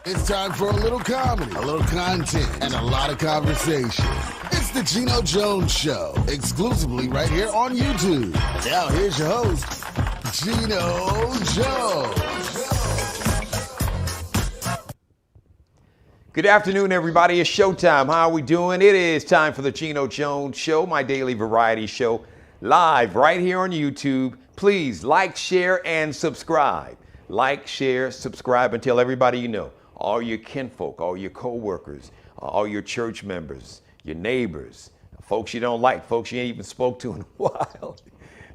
It's time for a little comedy, a little content, and a lot of conversation. It's the Geno Jones Show, exclusively right here on YouTube. Now here's your host, Geno Jones. Good afternoon, everybody. It's showtime. How are we doing? It is time for the Geno Jones Show, my daily variety show, live right here on YouTube. Please like, share, and subscribe. Like, share, subscribe, and tell everybody you know. All your kinfolk, all your co-workers, all your church members, your neighbors, folks you don't like, folks you ain't even spoke to in a while.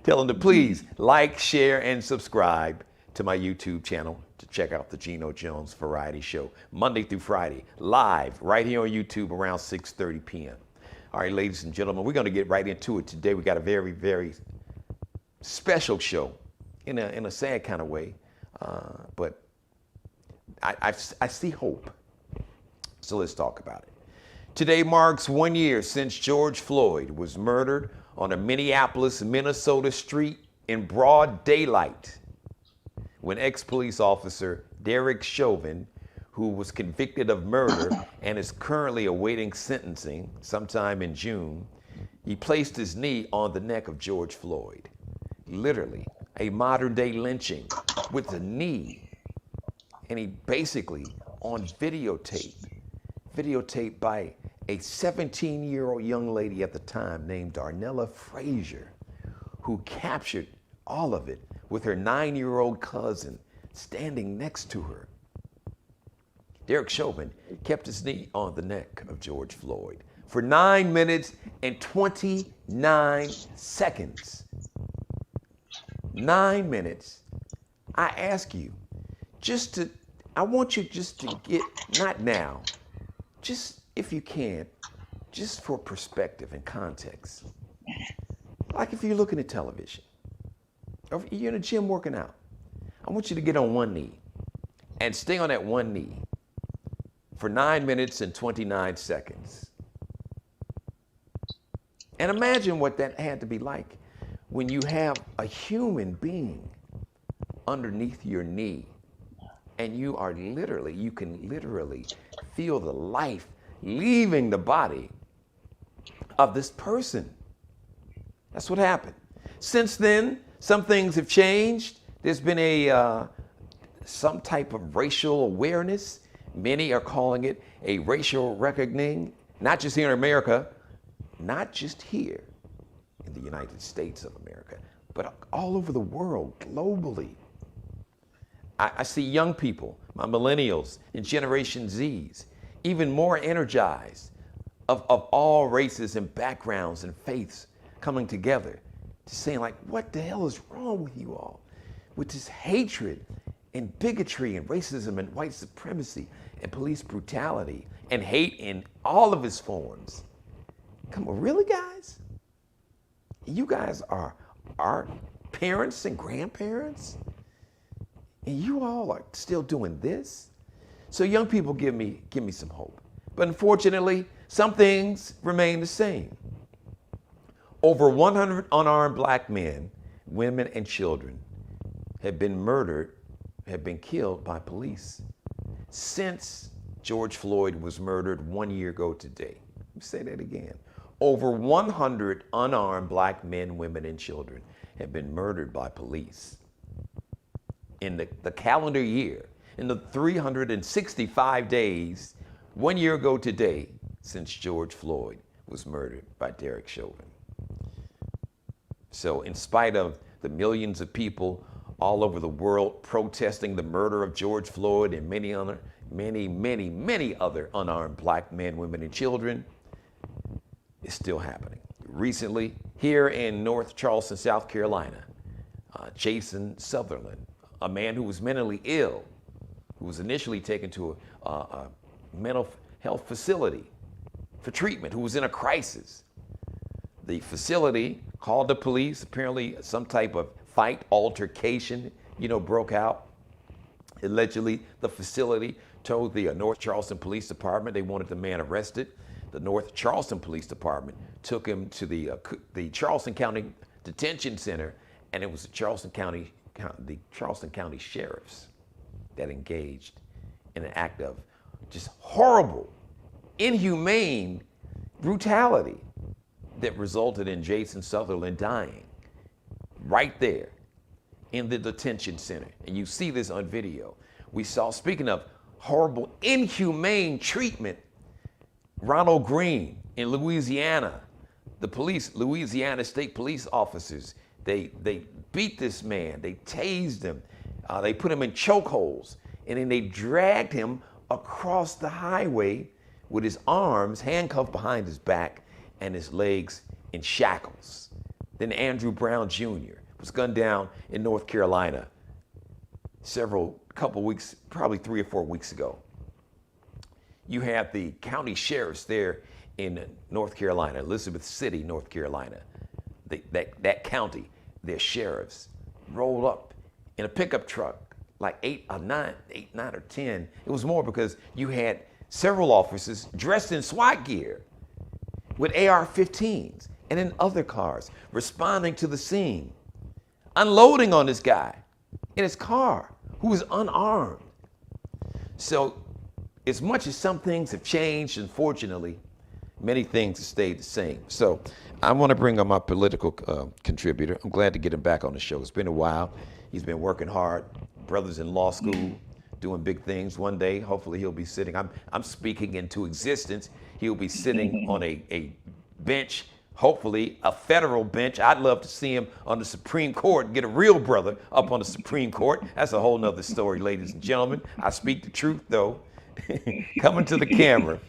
Tell them to please like, share, and subscribe to my YouTube channel to check out the Geno Jones Variety Show, Monday through Friday, live right here on YouTube around 6:30 p.m. All right, ladies and gentlemen, we're going to get right into it today. We got a very, very special show in a sad kind of way, but I see hope. So let's talk about it. Today marks 1 year since George Floyd was murdered on a Minneapolis, Minnesota street in broad daylight when ex-police officer Derek Chauvin, who was convicted of murder and is currently awaiting sentencing sometime in June, he placed his knee on the neck of George Floyd. Literally, a modern-day lynching with the knee. And he basically, on videotape by a 17-year-old young lady at the time named Darnella Frazier, who captured all of it with her 9-year-old cousin standing next to her. Derek Chauvin kept his knee on the neck of George Floyd for 9 minutes and 29 seconds. 9 minutes. I ask you, I want you just to get, not now, just if you can, just for perspective and context. Like if you're looking at television, or if you're in a gym working out, I want you to get on one knee and stay on that one knee for 9 minutes and 29 seconds. And imagine what that had to be like when you have a human being underneath your knee. And you can literally feel the life leaving the body of this person. That's what happened. Since then, some things have changed. There's been some type of racial awareness. Many are calling it a racial reckoning, not just here in America, not just here in the United States of America, but all over the world, globally. I see young people, my millennials and Generation Zs, even more energized of all races and backgrounds and faiths coming together to saying like, what the hell is wrong with you all? With this hatred and bigotry and racism and white supremacy and police brutality and hate in all of its forms. Come on, really, guys? You guys are our parents and grandparents? And you all are still doing this? So young people give me some hope. But unfortunately, some things remain the same. Over 100 unarmed black men, women, and children have been murdered, have been killed by police since George Floyd was murdered 1 year ago today. Let me say that again. Over 100 unarmed black men, women, and children have been murdered by police in the calendar year, in the 365 days, 1 year ago today, since George Floyd was murdered by Derek Chauvin. So in spite of the millions of people all over the world protesting the murder of George Floyd and many other unarmed black men, women, and children, it's still happening. Recently, here in North Charleston, South Carolina, Jason Sutherland, a man who was mentally ill, who was initially taken to a mental health facility for treatment, who was in a crisis. The facility called the police. Apparently some type of fight, altercation, broke out. Allegedly, the facility told the North Charleston Police Department they wanted the man arrested. The North Charleston Police Department took him to the Charleston County Detention Center, and it was the Charleston County Sheriffs that engaged in an act of just horrible, inhumane brutality that resulted in Jason Sutherland dying right there in the detention center. And you see this on video. We saw, speaking of horrible, inhumane treatment, Ronald Green in Louisiana, the police, Louisiana state police officers, they beat this man, they tased him, they put him in chokeholds, and then they dragged him across the highway with his arms handcuffed behind his back and his legs in shackles. Then Andrew Brown Jr. was gunned down in North Carolina couple weeks, probably 3 or 4 weeks ago. You had the county sheriffs there in North Carolina, Elizabeth City, North Carolina. That county, their sheriffs rolled up in a pickup truck, like 8, 9 or 10. It was more because you had several officers dressed in SWAT gear with AR-15s and in other cars, responding to the scene, unloading on this guy in his car who was unarmed. So as much as some things have changed, unfortunately, many things have stayed the same. So I want to bring on my political contributor. I'm glad to get him back on the show. It's been a while. He's been working hard. Brother's in law school, doing big things. One day, hopefully he'll be sitting, I'm speaking into existence. He'll be sitting on a bench, hopefully a federal bench. I'd love to see him on the Supreme Court, get a real brother up on the Supreme Court. That's a whole nother story, ladies and gentlemen. I speak the truth, though. Coming to the camera,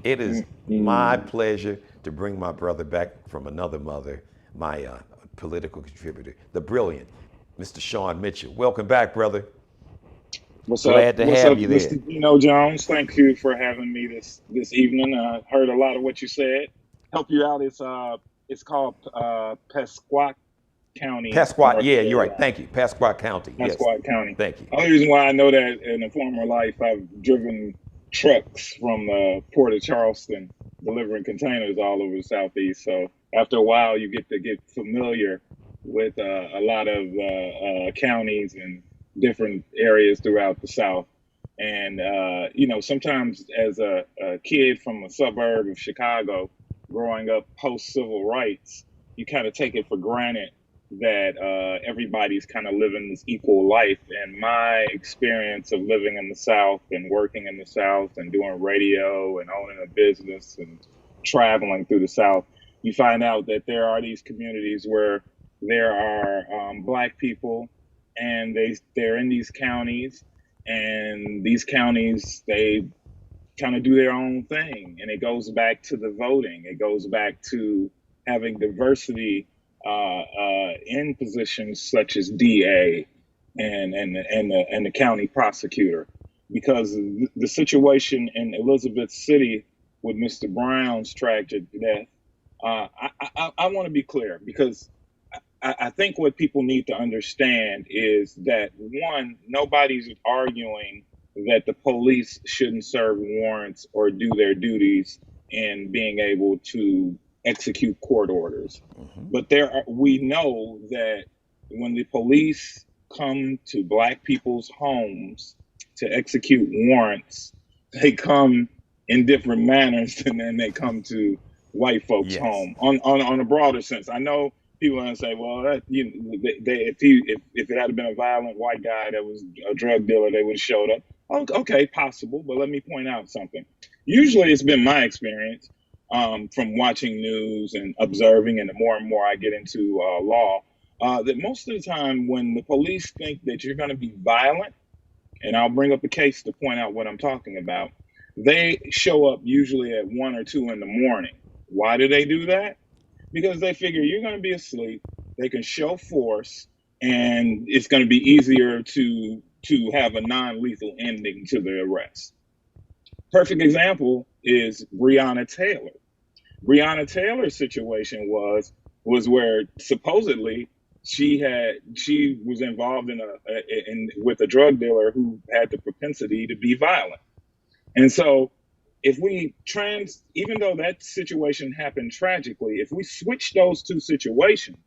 it is my pleasure to bring my brother back from another mother, my political contributor, the brilliant Mr. Shawn Mitchell. Welcome back, brother. Glad to have you there. Mr. Geno Jones? Thank you for having me this evening. I heard a lot of what you said. Help you out. It's called Pasquot County. Pasquot, yeah, you're right. Thank you. Pasquot County. Pasquot County. Thank you. The only reason why I know that in a former life, I've driven trucks from the Port of Charleston, delivering containers all over the Southeast. So after a while, you get familiar with a lot of counties and different areas throughout the South. And, sometimes as a kid from a suburb of Chicago, growing up post-civil rights, you kind of take it for granted that everybody's kind of living this equal life. And my experience of living in the South and working in the South and doing radio and owning a business and traveling through the South, you find out that there are these communities where there are Black people, and they're in these counties, and these counties, they kind of do their own thing. And it goes back to the voting. It goes back to having diversity in positions such as DA and the county prosecutor. Because the situation in Elizabeth City with Mr. Brown's tragic death, I want to be clear, because I think what people need to understand is that, one, nobody's arguing that the police shouldn't serve warrants or do their duties in being able to execute court orders. Mm-hmm. But we know that when the police come to Black people's homes to execute warrants, they come in different manners than they come to white folks' home on a broader sense. I know people are going to say, well, if it had been a violent white guy that was a drug dealer, they would have showed up. Okay, possible. But let me point out something. Usually it's been my experience from watching news and observing, and the more and more I get into law, that most of the time when the police think that you're going to be violent, and I'll bring up a case to point out what I'm talking about, they show up usually at 1 or 2 in the morning. Why do they do that? Because they figure you're going to be asleep, they can show force, and it's going to be easier to have a non-lethal ending to the arrest. Perfect example is Breonna Taylor. Breonna Taylor's situation was where supposedly she was involved with a drug dealer who had the propensity to be violent. And so if even though that situation happened tragically, if we switch those two situations,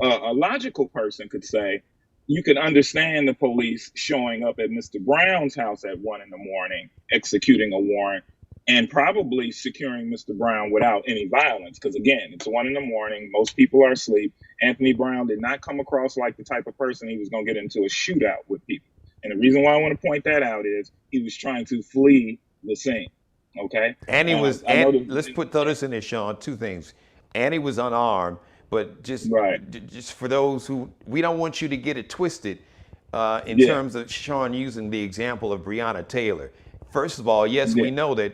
a logical person could say, you can understand the police showing up at Mr. Brown's house at 1 in the morning, executing a warrant, and probably securing Mr. Brown without any violence. Because again, it's 1 in the morning, most people are asleep. Anthony Brown did not come across like the type of person he was going to get into a shootout with people. And the reason why I want to point that out is he was trying to flee the scene. Okay. And he was, I know and let's throw this in there, Shawn. Two things. And he was unarmed, but right. just for those who, we don't want you to get it twisted in Yeah. terms of Shawn using the example of Breonna Taylor. First of all, yes, Yeah. we know that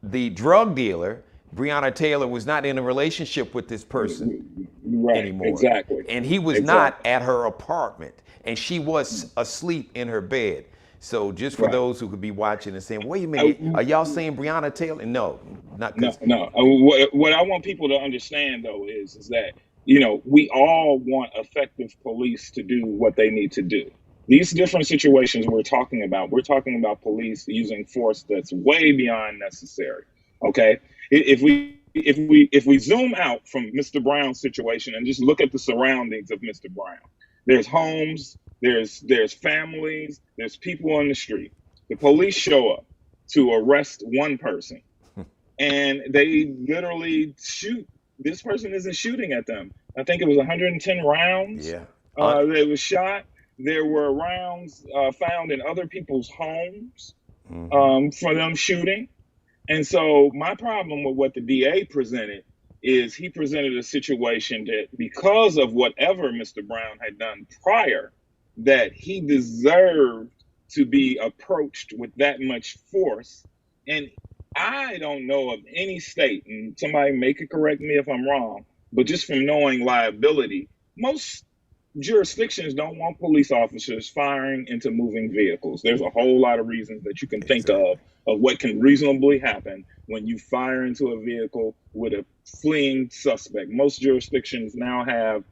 the drug dealer, Breonna Taylor, was not in a relationship with this person Right. anymore. Exactly. And he was not at her apartment, and she was asleep in her bed. So just for Right. those who could be watching and saying, wait a minute, are y'all saying Breonna Taylor? No, not No, because. no. What I want people to understand though is that, you know, we all want effective police to do what they need to do. These different situations we're talking about police using force that's way beyond necessary. Okay, if we zoom out from Mr. Brown's situation and just look at the surroundings of Mr. Brown, there's homes, there's families, there's people on the street. The police show up to arrest one person, and they literally shoot. This person isn't shooting at them. I think it was 110 rounds Yeah. that was shot. There were rounds found in other people's homes for them shooting. And so my problem with what the DA presented is he presented a situation that because of whatever Mr. Brown had done prior, that he deserved to be approached with that much force. And I don't know of any state, and somebody may correct me if I'm wrong, but just from knowing liability, most jurisdictions don't want police officers firing into moving vehicles. There's a whole lot of reasons that you can think of what can reasonably happen when you fire into a vehicle with a fleeing suspect. Most jurisdictions now have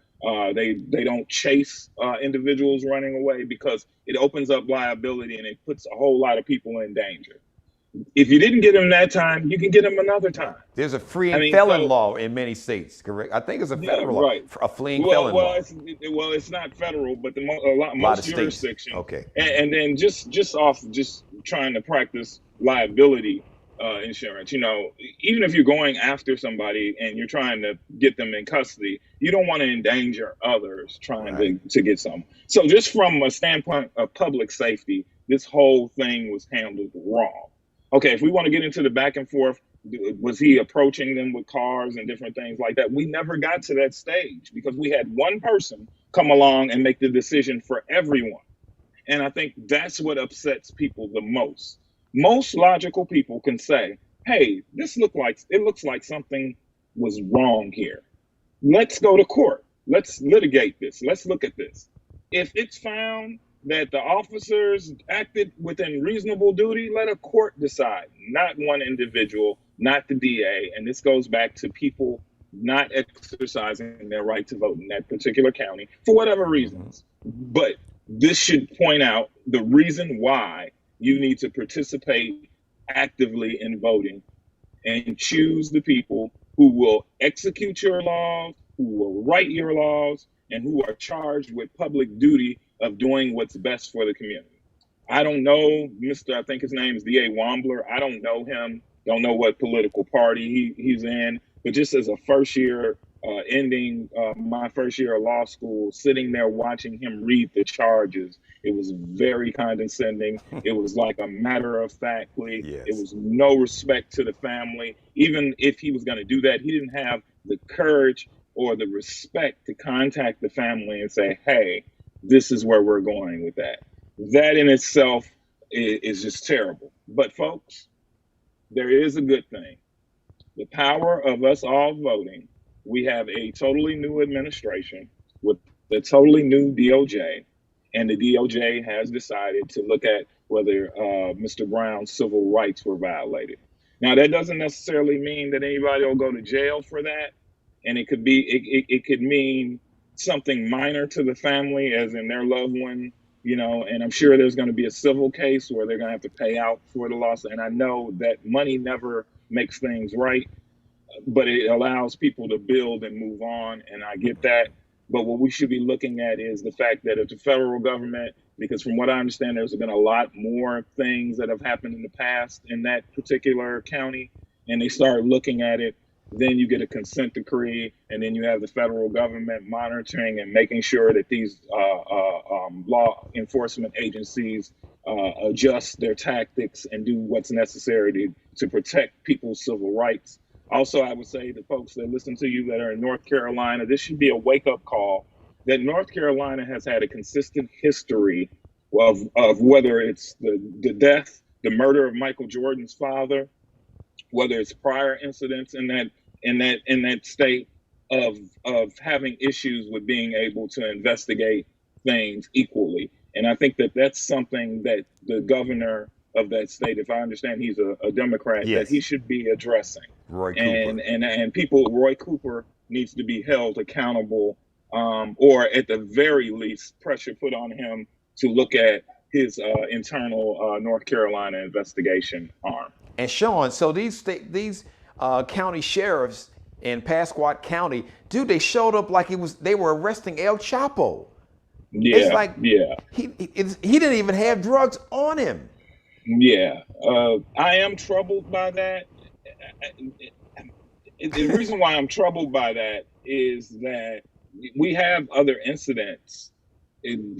they don't chase individuals running away because it opens up liability and it puts a whole lot of people in danger. If you didn't get him that time, you can get him another time. There's a freeing felon law in many states, correct? I think it's a federal law, a fleeing felon law. It's not federal, but most jurisdictions. Okay. And then just trying to practice liability insurance. You know, even if you're going after somebody and you're trying to get them in custody, you don't want to endanger others trying to get some. So just from a standpoint of public safety, this whole thing was handled wrong. Okay, if we want to get into the back and forth, was he approaching them with cars and different things like that? We never got to that stage because we had one person come along and make the decision for everyone. And I think that's what upsets people the most. Most logical people can say, hey, it looks like something was wrong here. Let's go to court. Let's litigate this. Let's look at this. If it's found that the officers acted within reasonable duty, let a court decide, not one individual, not the DA. And this goes back to people not exercising their right to vote in that particular county for whatever reasons. But this should point out the reason why you need to participate actively in voting and choose the people who will execute your laws, who will write your laws, and who are charged with public duty of doing what's best for the community. I don't know I think his name is D.A. Wambler. I don't know him, don't know what political party he's in, but just as a first year, ending my first year of law school, sitting there watching him read the charges, it was very condescending. It was like a matter of factly. Yes. It was no respect to the family. Even if he was going to do that, he didn't have the courage or the respect to contact the family and say, hey, this is where we're going with that. That in itself is just terrible. But folks, there is a good thing. The power of us all voting. We have a totally new administration with a totally new DOJ, and the DOJ has decided to look at whether Mr. Brown's civil rights were violated. Now, that doesn't necessarily mean that anybody will go to jail for that, and it could mean something minor to the family, as in their loved one, you know, and I'm sure there's going to be a civil case where they're going to have to pay out for the loss. And I know that money never makes things right, but it allows people to build and move on. And I get that. But what we should be looking at is the fact that if the federal government, because from what I understand, there's been a lot more things that have happened in the past in that particular county, and they start looking at it, then you get a consent decree, and then you have the federal government monitoring and making sure that these law enforcement agencies adjust their tactics and do what's necessary to protect people's civil rights. Also, I would say to folks that listen to you that are in North Carolina, this should be a wake-up call that North Carolina has had a consistent history of whether it's the death, the murder of Michael Jordan's father, whether it's prior incidents in that state of having issues with being able to investigate things equally. And I think that that's something that the governor of that state, if I understand he's a Democrat, Yes. that he should be addressing. Roy Cooper. And people, Roy Cooper needs to be held accountable, or at the very least, pressure put on him to look at his internal North Carolina investigation arm. And Shawn, so these county sheriffs in Pasquot County, dude, they showed up like they were arresting El Chapo. Yeah, It's like yeah, he didn't even have drugs on him. yeah. I am troubled by that. The reason why I'm troubled by that is that we have other incidents,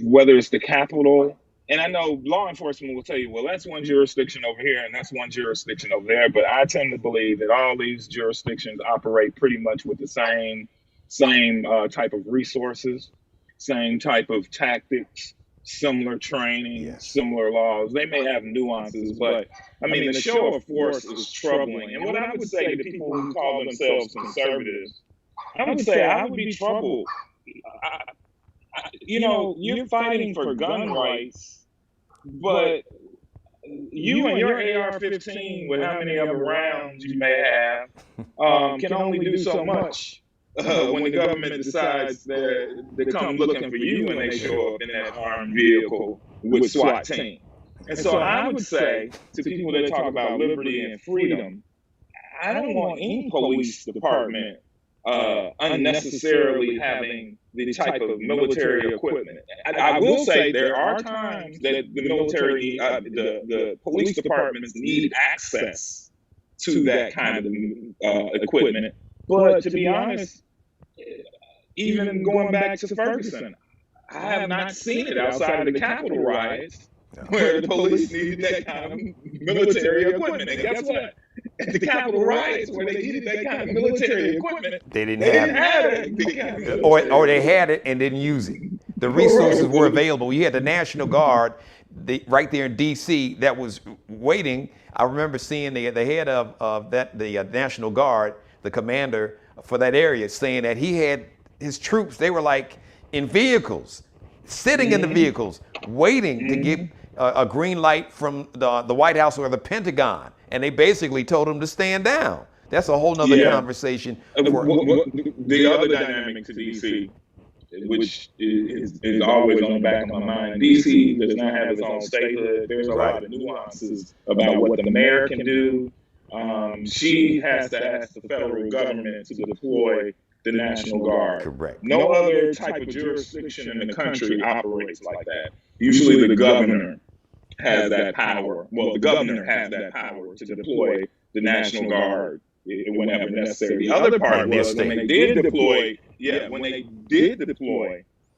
whether it's the Capitol, and I know law enforcement will tell you, well, that's one jurisdiction over here and that's one jurisdiction over there. But I tend to believe that all these jurisdictions operate pretty much with the same type of resources, same type of tactics, similar training, Yes. similar laws. They may have nuances, but I mean, the show of force is troubling. And what I would say to people who call themselves conservatives, I would say I would be troubled. You're fighting for gun rights, but you and your AR-15, with how many other rounds you may have, can only do so much when the government decides that they come looking for you when they show up in that armed vehicle with SWAT team. And so I would say to people that talk about liberty and freedom, I don't want any police department unnecessarily having the type of military equipment. I will say there are times that the military, the police departments need access to that kind of equipment. But to be honest, even going back to Ferguson, I have not seen it outside of the Capitol riots where the police needed that kind of military equipment. And guess what? At the Capitol riots where they needed that kind of military equipment, They didn't have it. Or they had it and didn't use it. The resources were available. You had the National Guard right there in D.C. that was waiting. I remember seeing the head of the National Guard, the commander for that area, saying that he had his troops, they were like in vehicles, sitting in the vehicles, waiting to get a green light from the White House or the Pentagon. And they basically told him to stand down. That's a whole nother conversation. The other dynamic to D.C., which is always on the back of my mind, D.C. does not have its own statehood. There's a lot of nuances about what the mayor can do. She has to ask the federal government to deploy the National Guard. Correct. No other type of jurisdiction in the country operates like that. Usually the governor has that power. Well, the governor has that power to deploy the National Guard whenever necessary. The other part was when they did deploy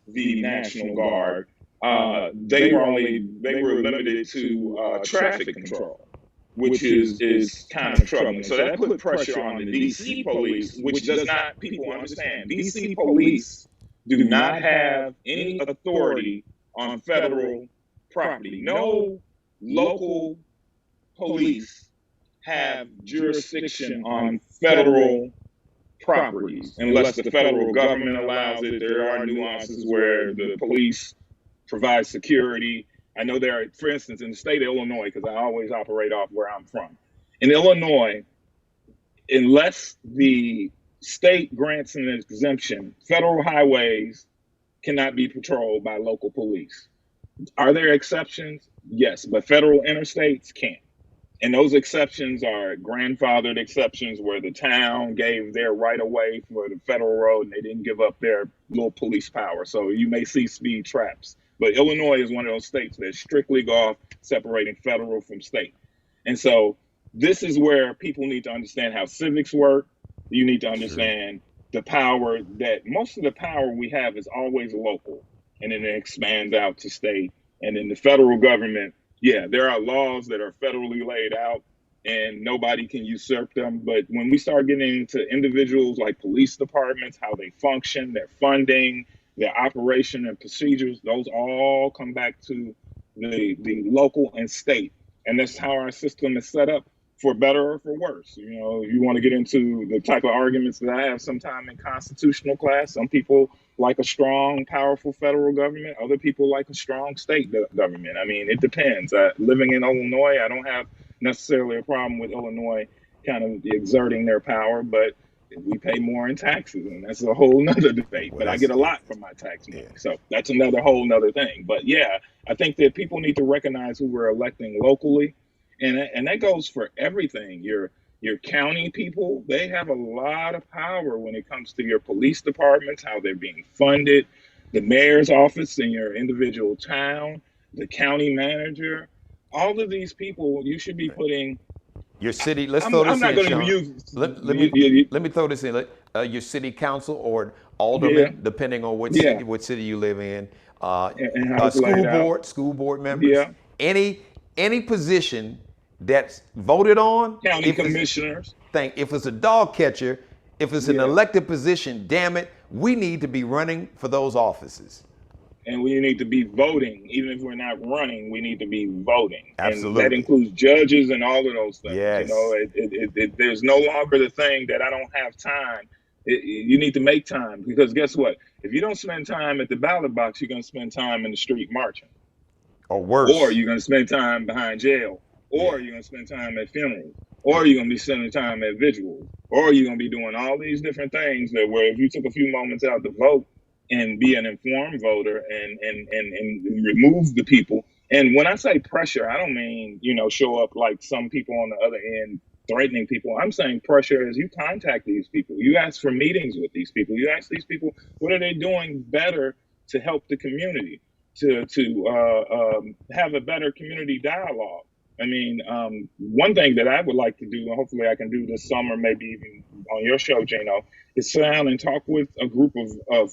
the National Guard, they were limited to traffic control, which is kind of troubling. So that put pressure on the DC police, which does not, people understand, DC police do not have any authority on federal property. No local police have jurisdiction on federal properties unless the federal government allows it. There are nuances where the police provide security. I know there are, for instance, in the state of Illinois, because I always operate off where I'm from. In Illinois, unless the state grants an exemption, federal highways cannot be patrolled by local police. Are there exceptions? Yes, but federal interstates can't. And those exceptions are grandfathered exceptions where the town gave their right of way for the federal road and they didn't give up their little police power. So you may see speed traps. But Illinois is one of those states that strictly go off separating federal from state. And so this is where people need to understand how civics work. You need to Sure. understand the power that most of the power we have is always local and then it expands out to state. And in the federal government, yeah, there are laws that are federally laid out and nobody can usurp them. But when we start getting into individuals like police departments, how they function, their funding, their operation and procedures, those all come back to the local and state. And that's how our system is set up for better or for worse. You know, if you want to get into the type of arguments that I have sometime in constitutional class, some people like a strong, powerful federal government. Other people like a strong state government. I mean, it depends. Living in Illinois, I don't have necessarily a problem with Illinois kind of exerting their power, but we pay more in taxes, and that's a whole nother debate. Well, But I that's get a lot from my tax yeah. money, so that's another whole nother thing. But yeah, I think that people need to recognize who we're electing locally, and that goes for everything. Your county people, they have a lot of power when it comes to your police departments, how they're being funded, the mayor's office in your individual town, the county manager. All of these people, you should be putting. Your city. Let's throw I'm this not in, going to Shawn. use. Let me throw this in. Your city council or Yeah, alderman, depending on yeah, what city you live in. Uh, and how it's laid out. school board members. Yeah, Any position that's voted on. county If it's commissioners. if it's a dog catcher, if it's an Yeah, elected position, damn it, we need to be running for those offices. and we need to be voting, even if we're not running. We need to be voting, and that Absolutely. includes judges and all of those things. You know, Yes. there's no longer the thing that I don't have time. You need to make time because guess what? If you don't spend time at the ballot box, you're going to spend time in the street marching, Or or worse. you're going to spend time behind jail, Yeah. or you're going to spend time at funerals, or you're going to be spending time at vigils, or you're going to be doing all these different things that where if you took a few moments out to vote and be an informed voter and remove the people. And when I say pressure, I don't mean, show up like some people on the other end threatening people. I'm saying pressure is you contact these people. You ask for meetings with these people. You ask these people, what are they doing better to help the community? To have a better community dialogue. I mean, one thing that I would like to do, and hopefully I can do this summer, maybe even on your show, Geno, is sit down and talk with a group of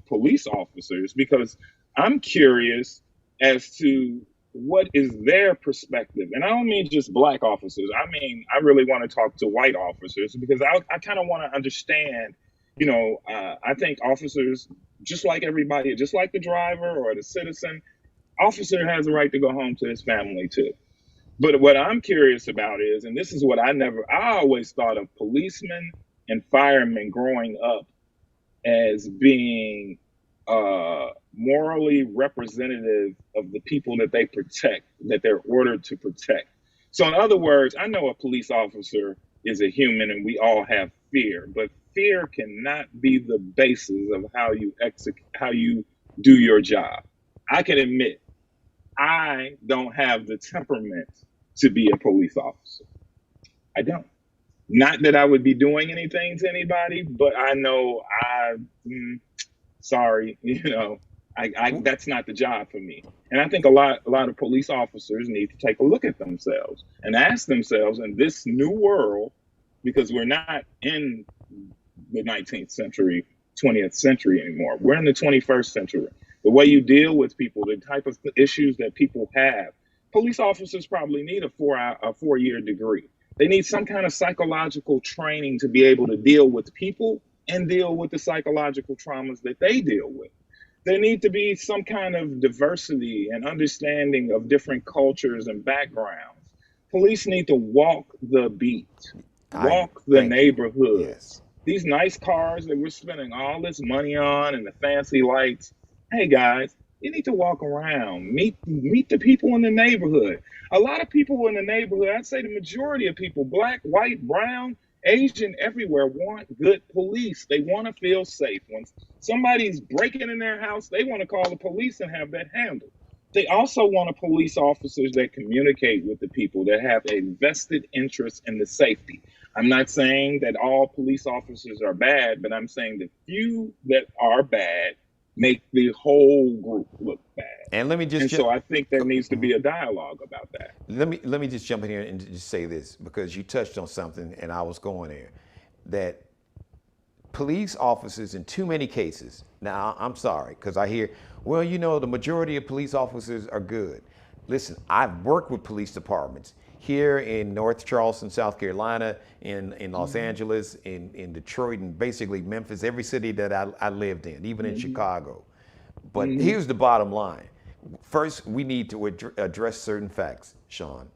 police officers because I'm curious as to what is their perspective. And I don't mean just black officers. I mean, I really want to talk to white officers because I kind of want to understand, I think officers, just like everybody, just like the driver or the citizen, officer has a right to go home to his family too. But what I'm curious about is, and this is what I always thought of policemen and firemen growing up as being morally representative of the people that they protect, that they're ordered to protect. So, in other words, I know a police officer is a human and we all have fear, but fear cannot be the basis of how you do your job. I can admit I don't have the temperament to be a police officer. I don't. Not that I would be doing anything to anybody, but I know sorry, that's not the job for me. And I think a lot of police officers need to take a look at themselves and ask themselves in this new world, because we're not in the 19th century, 20th century anymore. We're in the 21st century. The way you deal with people, the type of issues that people have, police officers probably need a 4-year degree. They need some kind of psychological training to be able to deal with people and deal with the psychological traumas that they deal with. There need to be some kind of diversity and understanding of different cultures and backgrounds. Police need to walk the beat, I walk the thank you. neighborhoods. Yes. These nice cars that we're spending all this money on and the fancy lights. Hey guys, you need to walk around, meet the people in the neighborhood. A lot of people in the neighborhood, I'd say the majority of people, black, white, brown, Asian, everywhere, want good police. They want to feel safe. When somebody's breaking in their house, they want to call the police and have that handled. They also want police officers that communicate with the people, that have a vested interest in the safety. I'm not saying that all police officers are bad, but I'm saying the few that are bad make the whole group look bad. And let me just And so I think there needs to be a dialogue about that. let me just jump in here and just say this, because you touched on something and I was going there, that police officers in too many cases. Now, I'm sorry, because I hear, well, the majority of police officers are good. Listen, I've worked with police departments here in North Charleston, South Carolina, in Los Angeles, in Detroit, and basically Memphis, every city that I lived in, even in Chicago. But here's the bottom line. First, we need to address certain facts, Shawn,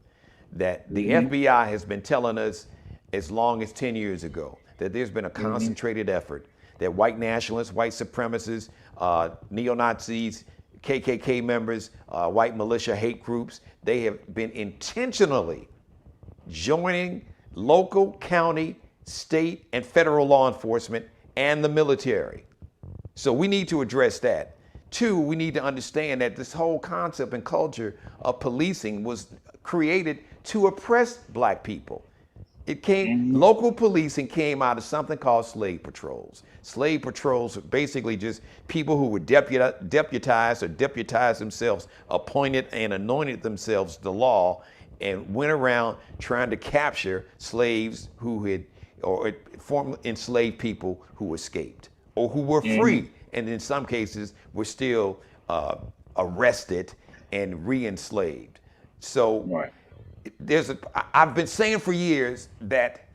that the FBI has been telling us as long as 10 years ago, that there's been a concentrated effort that white nationalists, white supremacists, neo-Nazis, KKK members, white militia hate groups, they have been intentionally joining local, county, state, and federal law enforcement and the military. So we need to address that. Two, we need to understand that this whole concept and culture of policing was created to oppress black people. Local policing came out of something called slave patrols. Slave patrols were basically just people who were deputized or deputized themselves, appointed and anointed themselves the law, and went around trying to capture slaves who had, or formerly enslaved people who escaped or who were free, and in some cases were still arrested and re-enslaved. So Right. I've been saying for years that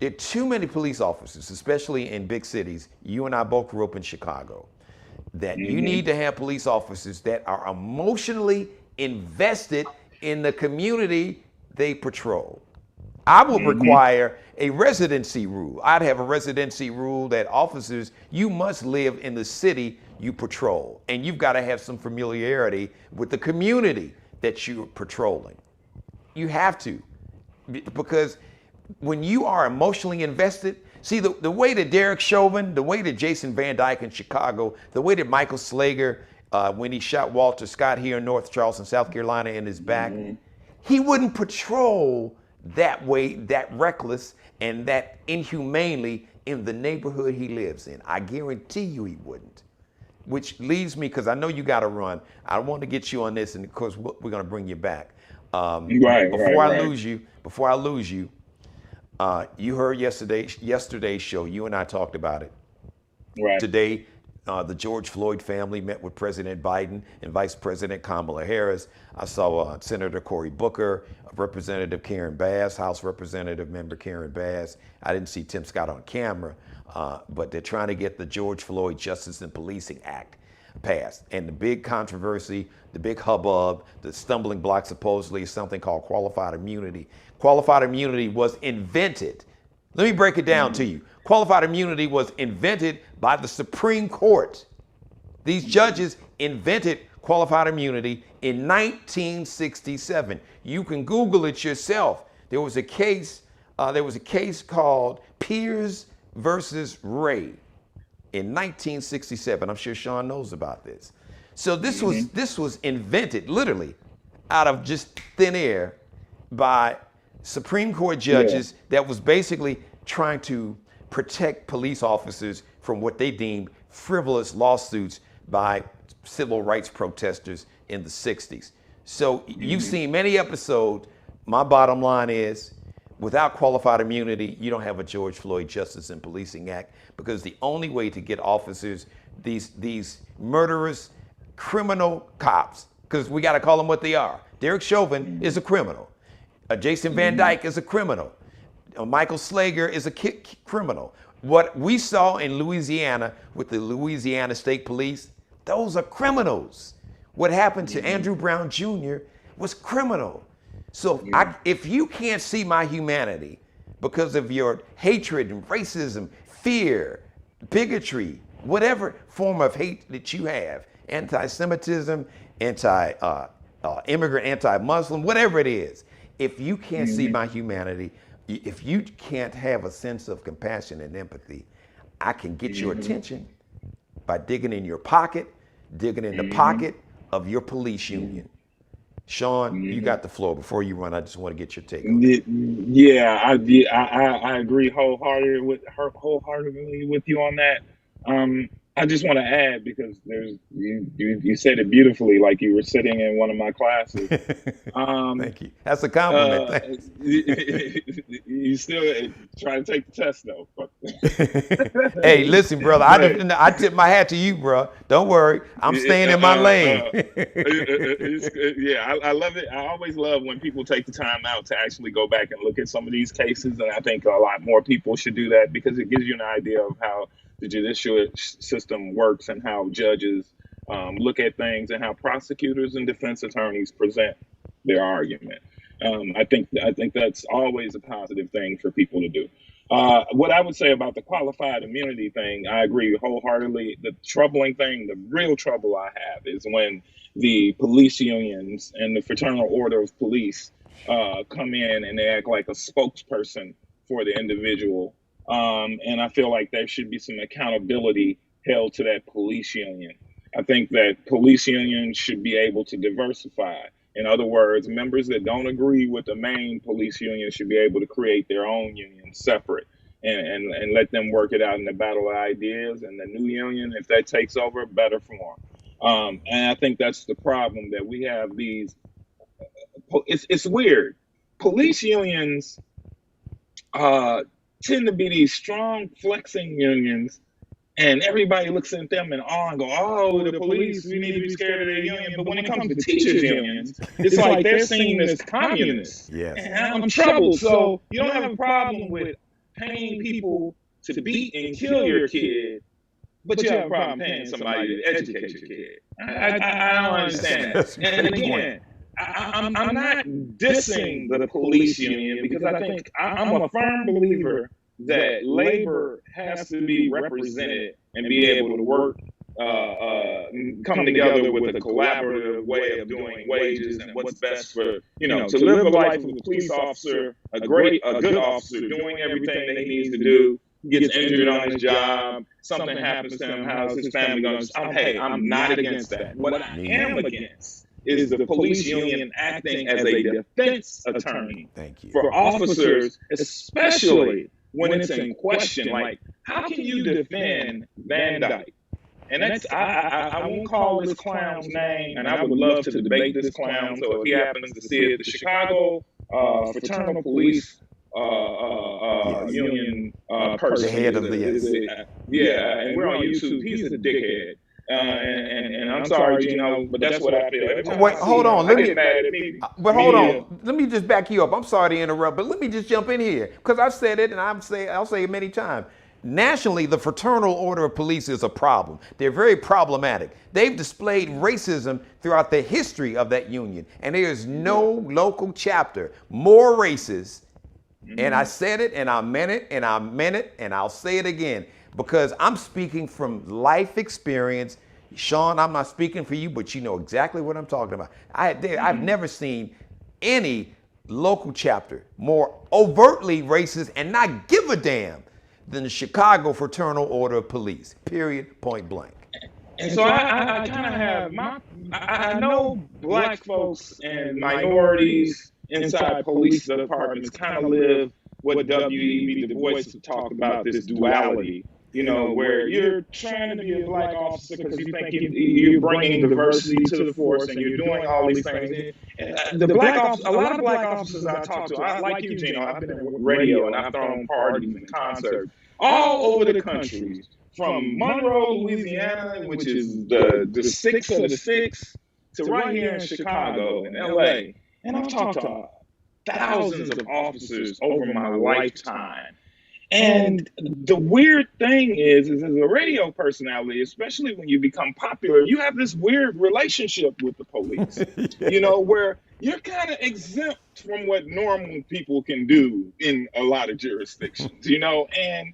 there are too many police officers, especially in big cities. You and I both grew up in Chicago. That you need to have police officers that are emotionally invested in the community they patrol. I would require a residency rule. I'd have a residency rule that officers, you must live in the city you patrol, and you've got to have some familiarity with the community that you're patrolling. You have to, because when you are emotionally invested, see the way that Derek Chauvin, the way that Jason Van Dyke in Chicago, the way that Michael Slager, when he shot Walter Scott here in North Charleston, South Carolina, in his back, he wouldn't patrol that way, that reckless and that inhumanely in the neighborhood he lives in. I guarantee you he wouldn't. Which leads me, because I know you got to run, I want to get you on this, and of course we're going to bring you back. Before I lose you, you heard yesterday's show. You and I talked about it. Right. Today, the George Floyd family met with President Biden and Vice President Kamala Harris. I saw Senator Cory Booker, Representative Karen Bass, House Representative Member Karen Bass. I didn't see Tim Scott on camera, but they're trying to get the George Floyd Justice and Policing Act passed. And the big controversy, the big hubbub, the stumbling block supposedly is something called qualified immunity. Qualified immunity was invented. Let me break it down to you. Qualified immunity was invented by the Supreme Court. These judges invented qualified immunity in 1967. You can Google it yourself. There was a case called Pierce versus Ray in 1967. I'm sure Shawn knows about this. So this was invented literally out of just thin air by Supreme Court judges that was basically trying to protect police officers from what they deemed frivolous lawsuits by civil rights protesters in the 60s. So you've seen many episodes. My bottom line is, without qualified immunity, you don't have a George Floyd Justice and Policing Act, because the only way to get officers, these murderous, criminal cops, because we got to call them what they are. Derek Chauvin is a criminal. Jason Van Dyke is a criminal. Michael Slager is a criminal. What we saw in Louisiana with the Louisiana State Police, those are criminals. What happened to Andrew Brown Jr. was criminal. So if you can't see my humanity because of your hatred and racism, fear, bigotry, whatever form of hate that you have, anti-Semitism, anti-immigrant, anti-Muslim, whatever it is, if you can't see my humanity, if you can't have a sense of compassion and empathy, I can get your attention by digging in your pocket, digging in the pocket of your police union. Shawn, you got the floor. Before you run, I just want to get your take on it. Yeah, I agree wholeheartedly with you on that. I just want to add, because you said it beautifully, like you were sitting in one of my classes. Thank you. That's a compliment. Thanks. You still try to take the test though. Hey, listen, brother. I tip my hat to you, bro. Don't worry. I'm staying in my lane. Yeah, I love it. I always love when people take the time out to actually go back and look at some of these cases, and I think a lot more people should do that, because it gives you an idea of how the judicial system works and how judges look at things and how prosecutors and defense attorneys present their argument. I think that's always a positive thing for people to do. What I would say about the qualified immunity thing, I agree wholeheartedly. The troubling thing, the real trouble I have, is when the police unions and the Fraternal Order of Police come in and they act like a spokesperson for the individual. And I feel like there should be some accountability held to that police union. I think that police unions should be able to diversify. In other words, members that don't agree with the main police union should be able to create their own union separate and let them work it out in the battle of ideas. And the new union, if that takes over, better for them. And I think that's the problem, that we have these. It's weird. Police unions tend to be these strong flexing unions, and everybody looks at them in awe and go, "Oh, the police, we need to be scared of their union." But when it comes to teachers' unions, it's like they're seen as communists. Yes. And I'm troubled. So you don't have a problem with paying people to beat and kill your kid, but you have a problem paying somebody to educate your kid. I don't understand that. And again, I'm not dissing the police union, because I think I'm a firm believer that labor has to be represented and be able to work, come together with a collaborative way of doing wages and what's best for, to live a life of a police officer, a good officer doing everything that he needs to do, gets injured on his job, something happens to him, how's his family going to, hey, I'm not against that. What I am against is the police union acting as a defense attorney for officers, especially when it's in question. Like, how can you defend Van Dyke? And that's, I won't call this clown's name, and I would love to debate this clown. So if he happens to see it, the Chicago Fraternal Police union person, the head of the and we're on YouTube. He's a dickhead. And I'm sorry, Geno, but that's what I feel. Wait, hold on. Let me. But hold on. Let me just back you up. I'm sorry to interrupt, but let me just jump in here, because I've said it, and I'll say it many times. Nationally, the Fraternal Order of Police is a problem. They're very problematic. They've displayed racism throughout the history of that union, and there is no local chapter more racist. And I said it, and I meant it, and I meant it, and I'll say it again, because I'm speaking from life experience. Shawn, I'm not speaking for you, but you know exactly what I'm talking about. I've never seen any local chapter more overtly racist and not give a damn than the Chicago Fraternal Order of Police, period, point blank. And so I kind of have I know black folks and minorities inside police departments kind of live what W.E.B. Du Bois talked about, this duality, where you're trying to be a black officer because you think you're bringing diversity to the force and you're doing all these things. And a lot of black officers I talk to, like you, Geno, I've been in radio and I've thrown parties and concerts all over the country, from Monroe, Louisiana, which is the six of the six, to right here in Chicago and L.A. And I've talked to thousands of officers over my lifetime. And the weird thing is as a radio personality, especially when you become popular, you have this weird relationship with the police, where you're kind of exempt from what normal people can do in a lot of jurisdictions, and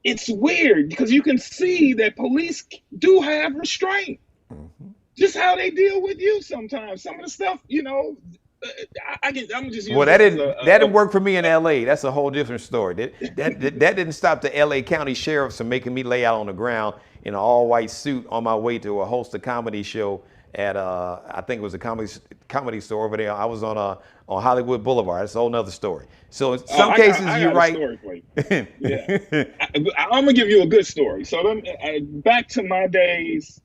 it's weird because you can see that police do have restraint. Just how they deal with you sometimes. Some of the stuff, I'm just. Well, that didn't work for me in L.A. That's a whole different story. That didn't stop the L.A. County sheriffs from making me lay out on the ground in an all-white suit on my way to host a comedy show at I think it was a comedy store over there. I was on Hollywood Boulevard. It's a whole nother story. So in some cases, I you're got a right. story for you. Yeah, I'm gonna give you a good story. So back to my days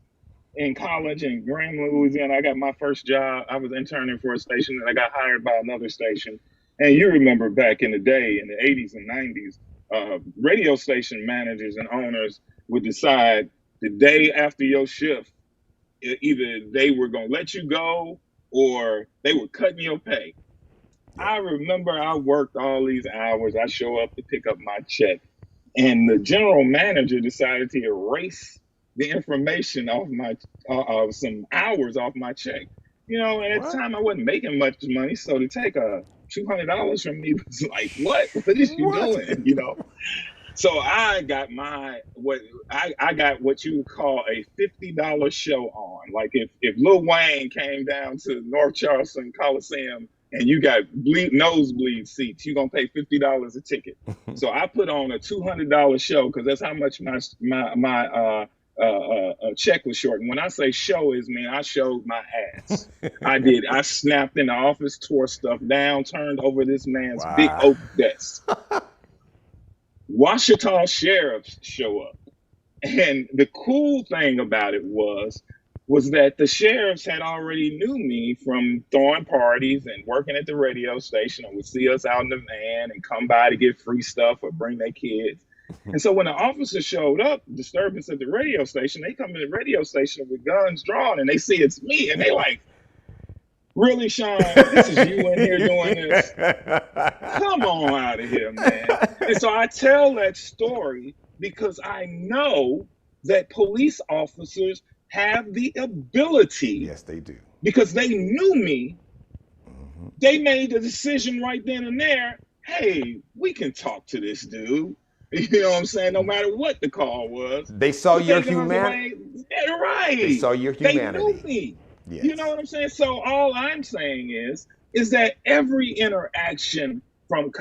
in college in Greenwood, Louisiana. I got my first job. I was interning for a station, and I got hired by another station. And you remember back in the day, in the 80s and 90s, radio station managers and owners would decide the day after your shift, either they were going to let you go or they were cutting your pay. I remember I worked all these hours. I show up to pick up my check, and the general manager decided to erase the information off my some hours off my check. And at the time I wasn't making much money, so to take a $200 from me was like, what? What is you doing? So I got I got what you would call a $50 show on. Like if Lil Wayne came down to North Charleston Coliseum and you got nosebleed seats, you're gonna pay $50 a ticket. So I put on a $200 show because that's how much my check was short. And when I say show I showed my ass. I snapped in the office, tore stuff down, turned over this man's big oak desk. Ouachita sheriffs show up. And the cool thing about it was that the sheriffs had already knew me from throwing parties and working at the radio station, and would see us out in the van and come by to get free stuff or bring their kids. And so when the officers showed up, disturbance at the radio station, they come to the radio station with guns drawn and they see it's me and they like, really, Shawn, this is you in here doing this? Come on out of here, man. And so I tell that story because I know that police officers have the ability. Yes, they do. Because they knew me. They made the decision right then and there, hey, we can talk to this dude. You know what I'm saying? No matter what the call was. They saw your humanity. Right. They saw your humanity. They knew me. Yes. You know what I'm saying? So all I'm saying is that every interaction from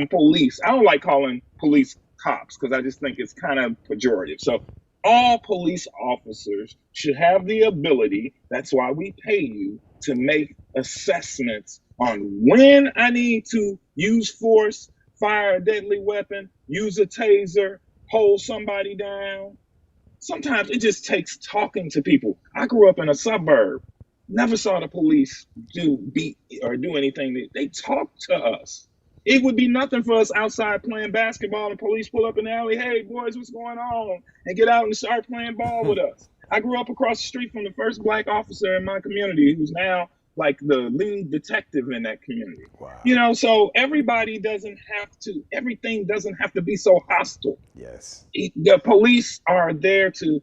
police, I don't like calling police cops because I just think it's kind of pejorative. So all police officers should have the ability, that's why we pay you, to make assessments on when I need to use force, fire a deadly weapon, use a taser, hold somebody down. Sometimes it just takes talking to people. I grew up in a suburb, never saw the police do anything. They talk to us. It would be nothing for us outside playing basketball and police pull up in the alley, hey boys, what's going on? And get out and start playing ball with us. I grew up across the street from the first black officer in my community who's now like the lead detective in that community. Wow. So everything doesn't have to be so hostile. Yes. The police are there to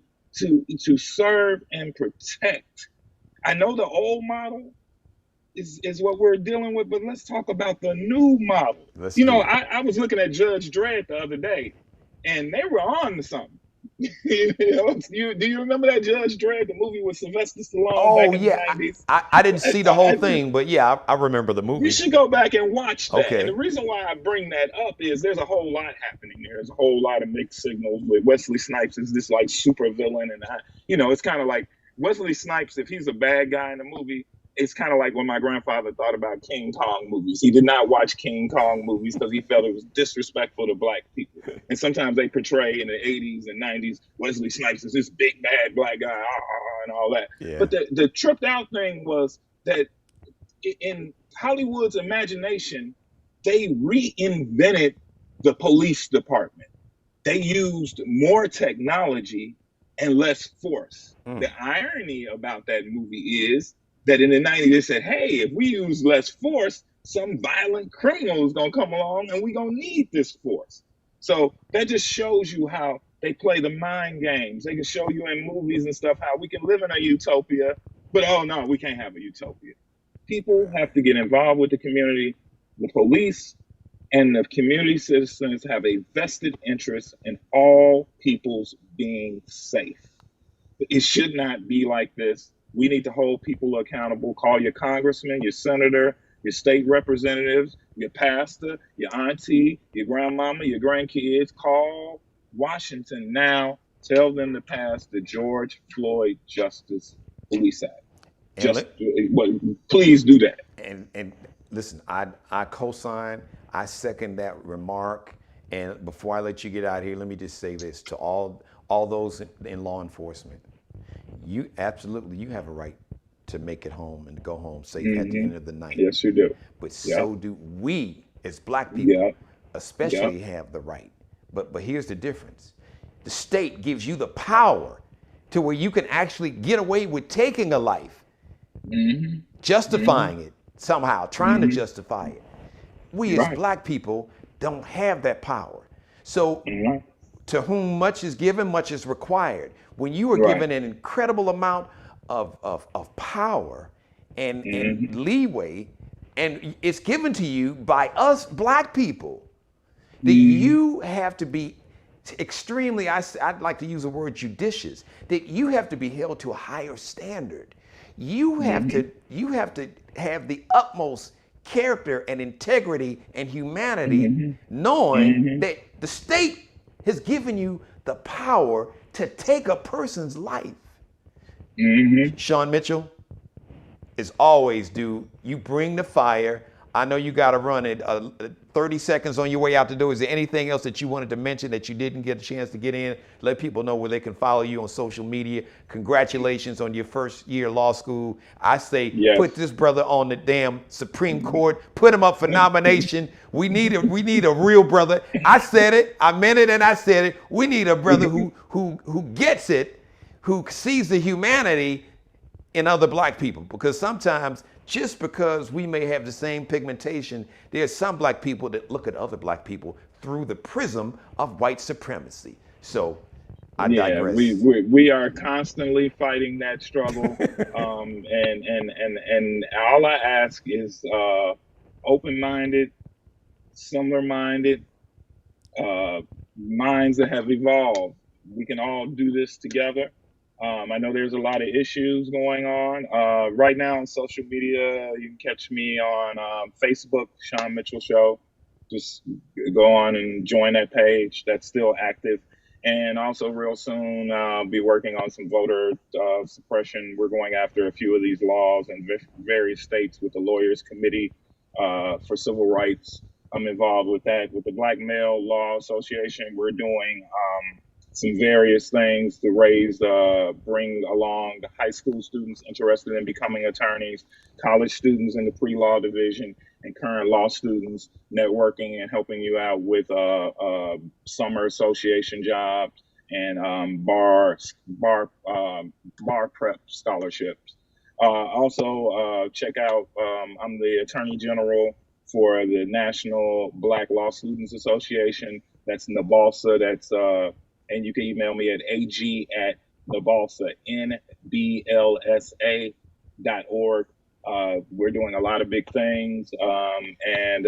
serve and protect. I know the old model is what we're dealing with, but let's talk about the new model. I was looking at Judge Dredd the other day, and they were on to something. Do you remember that Judge Dredd, the movie with Sylvester Stallone back in the 90s? I didn't see the whole thing, but yeah, I remember the movie. You should go back and watch that. Okay. And the reason why I bring that up is there's a whole lot happening there. There's a whole lot of mixed signals with Wesley Snipes is this like super villain, and it's kind of like Wesley Snipes, if he's a bad guy in the movie, it's kind of like when my grandfather thought about King Kong movies. He did not watch King Kong movies because he felt it was disrespectful to black people. And sometimes they portray in the 80s and 90s Wesley Snipes as this big bad black guy and all that. Yeah. But the tripped out thing was that in Hollywood's imagination, they reinvented the police department. They used more technology and less force. The irony about that movie is that in the 90s, they said, hey, if we use less force, some violent criminal is going to come along and we're going to need this force. So that just shows you how they play the mind games. They can show you in movies and stuff how we can live in a utopia, but oh no, we can't have a utopia. People have to get involved with the community. The police and the community citizens have a vested interest in all people's being safe. It should not be like this. We need to hold people accountable. Call your congressman, your senator, your state representatives, your pastor, your auntie, your grandmama, your grandkids. Call Washington now. Tell them to pass the George Floyd Justice Police Act. And Just let, please do that. and listen, I co-sign, I second that remark. And before I let you get out of here, let me just say this to all those in law enforcement. You absolutely you have a right to make it home and go home safe at the Hmm. end of the night. Yes, you do. But Yep. so do we as black people, Yep. Yep. especially have the right. But here's the difference. The state gives you the power to where you can actually get away with taking a life, Hmm. Hmm. justifying it somehow, trying to Hmm. justify it. We as Right. black people don't have that power. So Right. to whom much is given, much is required. When you are Right. given an incredible amount of power and Hmm. leeway, and it's given to you by us black people, that Hmm. you have to be extremely, I'd like to use the word judicious, that you have to be held to a higher standard. Hmm. You have to have the utmost character and integrity and humanity, Hmm. knowing Hmm. that the state has given you the power to take a person's life. Hmm. Shawn Mitchell, is always, do you bring the fire. I know you got to run it. 30 seconds on your way out the door. Is there anything else that you wanted to mention that you didn't get a chance to get in? Let people know where they can follow you on social media. Congratulations on your first year of law school. I say put Yes. this brother on the damn Supreme Court. Put him up for nomination. We need a real brother. I said it. I meant it, and I said it. We need a brother who gets it, who sees the humanity in other black people, because sometimes just because we may have the same pigmentation, there's some black people that look at other black people through the prism of white supremacy. So I Yeah, digress. we are constantly fighting that struggle, and all I ask is open-minded, similar-minded, uh, minds that have evolved. We can all do this together. I know there's a lot of issues going on right now on social media. You can catch me on Facebook, Shawn Mitchell Show. Just go on and join that page. That's still active. And also, real soon, I'll be working on some voter suppression. We're going after a few of these laws in various states with the Lawyers Committee for Civil Rights. I'm involved with that. With the Black Male Law Association, we're doing some various things to bring along the high school students interested in becoming attorneys, college students in the pre-law division, and current law students, networking and helping you out with summer association jobs and bar prep scholarships. Also, check out I'm the Attorney General for the National Black Law Students Association. That's NABALSA. And you can email me at ag@NABALSA, NBLSA.org. We're doing a lot of big things. And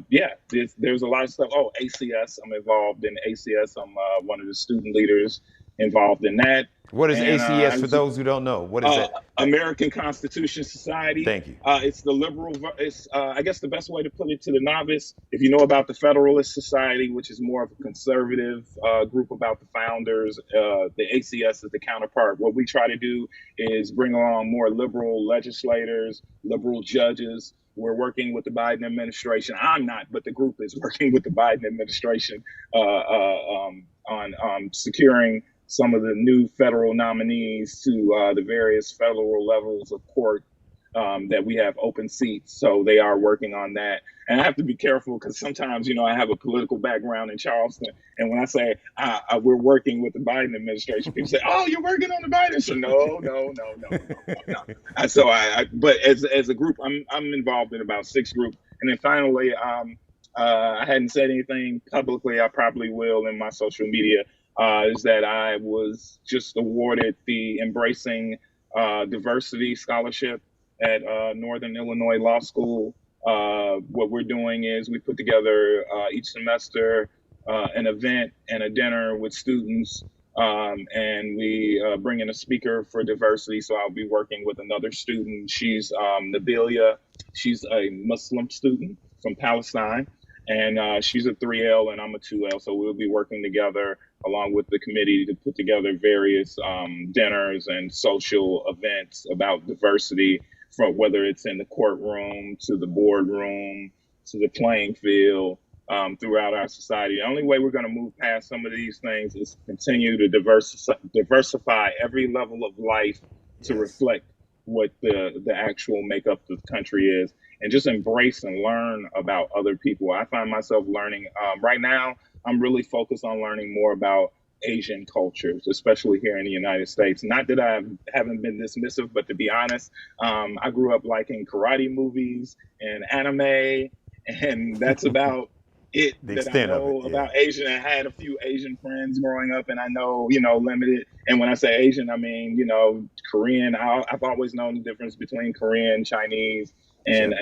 yeah, there's a lot of stuff. Oh, ACS. I'm involved in ACS. I'm one of the student leaders involved in that. What is And ACS for those who don't know? What is uh, that? American Constitution Society. Thank you. It's the liberal. It's I guess the best way to put it to the novice. If you know about the Federalist Society, which is more of a conservative group about the founders, the ACS is the counterpart. What we try to do is bring along more liberal legislators, liberal judges. We're working with the Biden administration. I'm not, but the group is working with the Biden administration on securing some of the new federal nominees to the various federal levels of court that we have open seats. So they are working on that. And I have to be careful because sometimes, I have a political background in Charleston. And when I say we're working with the Biden administration, people say, "Oh, you're working on the Biden." So no. But as a group, I'm involved in about 6 groups. And then finally, I hadn't said anything publicly. I probably will in my social media. Is that I was just awarded the Embracing Diversity Scholarship at Northern Illinois Law School. What we're doing is we put together each semester an event and a dinner with students, and we bring in a speaker for diversity. So I'll be working with another student. She's Nabilia. She's a Muslim student from Palestine. and she's a 3L and I'm a 2L. So we'll be working together along with the committee to put together various dinners and social events about diversity, from whether it's in the courtroom to the boardroom to the playing field, throughout our society. The only way we're going to move past some of these things is continue to diversify every level of life to reflect what the actual makeup of the country is, and just embrace and learn about other people. I find myself learning right now. I'm really focused on learning more about Asian cultures, especially here in the United States. Not that I haven't been dismissive, but to be honest, I grew up liking karate movies and anime, and that's about it that I know about Asian. I had a few Asian friends growing up, and I know, limited. And when I say Asian, I mean, Korean. I've always known the difference between Korean, Chinese, and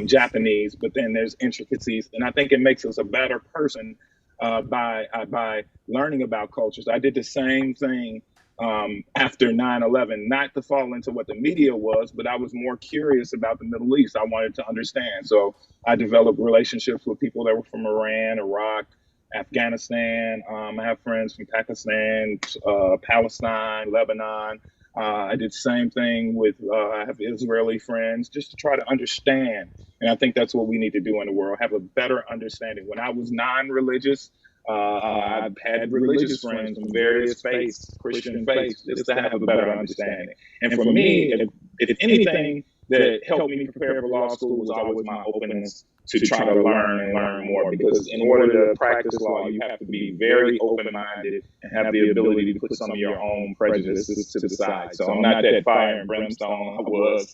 Japanese, but then there's intricacies. And I think it makes us a better person by learning about cultures. I did the same thing after 9/11, not to fall into what the media was, but I was more curious about the Middle East. I wanted to understand. So I developed relationships with people that were from Iran, Iraq, Afghanistan. I have friends from Pakistan, Palestine, Lebanon. I did the same thing with, I have Israeli friends, just to try to understand. And I think that's what we need to do in the world, have a better understanding. When I was non-religious, I've had religious friends from various faiths, Christian faiths, just to have a better understanding. And for me, if anything that helped me prepare for law school was always my openness to try to learn and learn more. Because in order to practice law, you have to be very open-minded and have the ability to put some of your own prejudices to the side. So I'm not that fire and brimstone I was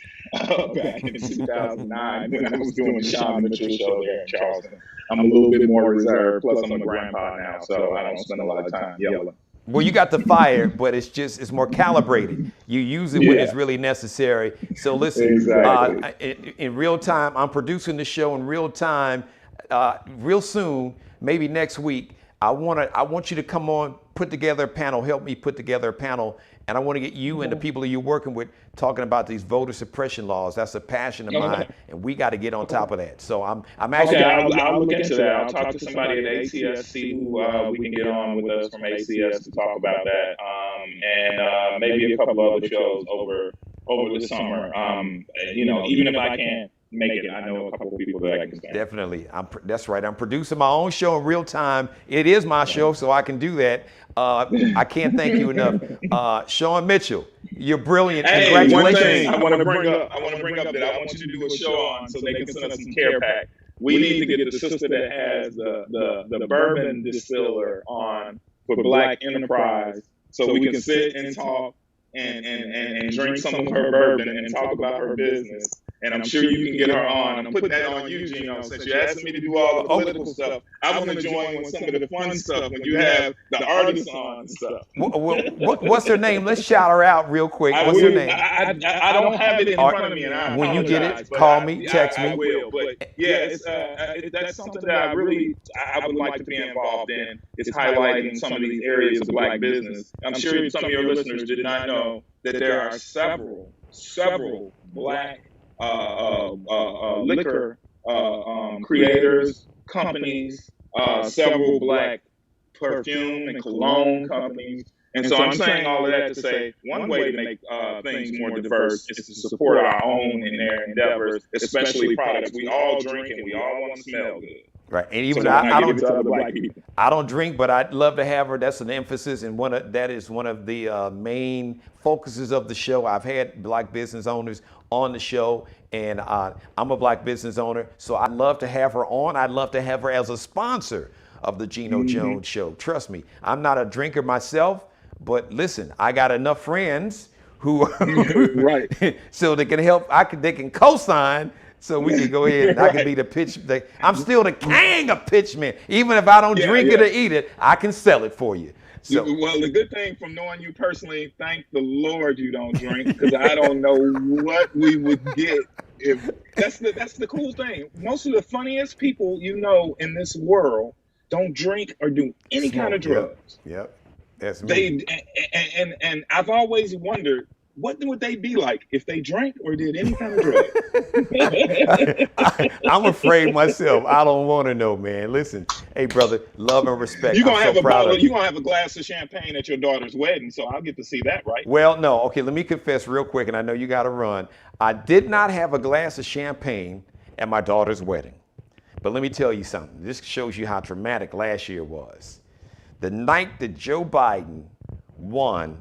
back in 2009 when I was doing the Shawn show there in Charleston. I'm a little bit more reserved. Plus, I'm a grandpa now, so I don't spend a lot of time yelling. Well, you got the fire, but it's more calibrated. You use it when it's really necessary. So listen, exactly. In real time, I'm producing the show in real time, real soon, maybe next week. I want you to come on, put together a panel, help me put together a panel, and I want to get you and the people that you're working with talking about these voter suppression laws. That's a passion of mine, and we got to get on top of that. So I'm actually. I'll look into that. I'll talk to somebody at ACS, see who we can get on with us from ACS to talk about that, and maybe a couple other shows over the summer. Even if I can't make it, I know a couple of people that I can stand. Definitely. That's right. I'm producing my own show in real time. It is my show, so I can do that. I can't thank you enough. Shawn Mitchell, you're brilliant. Hey, congratulations. One thing I want to bring up that I want you to do a show on so they can send us some care pack. We need to get the sister that has the bourbon distiller on for Black Enterprise so we can sit and talk and drink some of her bourbon and talk about her business. And I'm sure you can get her on. I'm putting that on you, Geno, since you're asking me to do all the political stuff. I want to join with some of the fun stuff when you have the artists on and stuff. What's her name? Let's shout her out real quick. What's her name? I don't have it in front of me, and I when you get it, call me, text me. I will. But yeah, that's something that I would like to be involved in. Is highlighting some of these areas of Black business. I'm sure some of your listeners did not know that there are several Black liquor creators, companies, several Black perfume and cologne companies. And so I'm saying all of that to say one way to make things more diverse is to support our own in their endeavors, especially products. We all drink and we all want to smell good. Right, and even I don't drink, but I'd love to have her. That's an emphasis, and that is one of the main focuses of the show. I've had Black business owners on the show, and I'm a Black business owner, so I'd love to have her on. I'd love to have her as a sponsor of the Geno Jones Show. Trust me, I'm not a drinker myself, but listen, I got enough friends who, right, so they can help. They can co-sign. So we can go ahead and I can be the pitch. I'm still the king of pitchman. Even if I don't drink it or eat it, I can sell it for you. So, well, the good thing from knowing you personally, thank the Lord you don't drink, because I don't know what we would get if. That's the cool thing. Most of the funniest people in this world don't drink or do any kind of drugs. Yep. That's me. And I've always wondered, what would they be like if they drank or did any kind of drug? I'm afraid myself. I don't want to know, man. Listen, hey, brother, love and respect. You're gonna I'm have so a proud bottle. of You're you. gonna have a glass of champagne at your daughter's wedding, so I'll get to see that, right? Well, no. Okay, let me confess real quick, and I know you got to run. I did not have a glass of champagne at my daughter's wedding. But let me tell you something. This shows you how traumatic last year was. The night that Joe Biden won,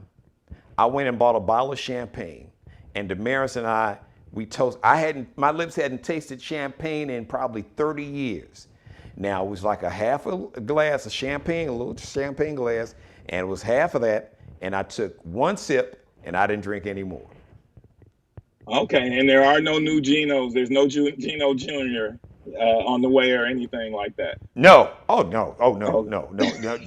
I went and bought a bottle of champagne, and Damaris and I, we toast. My lips hadn't tasted champagne in probably 30 years. Now it was like a half a glass of champagne, a little champagne glass, and it was half of that, and I took one sip, and I didn't drink anymore. Okay, and there are no new Genos. There's no Geno Jr. On the way or anything like that. No. Oh no. Oh no. Oh. No. No. No.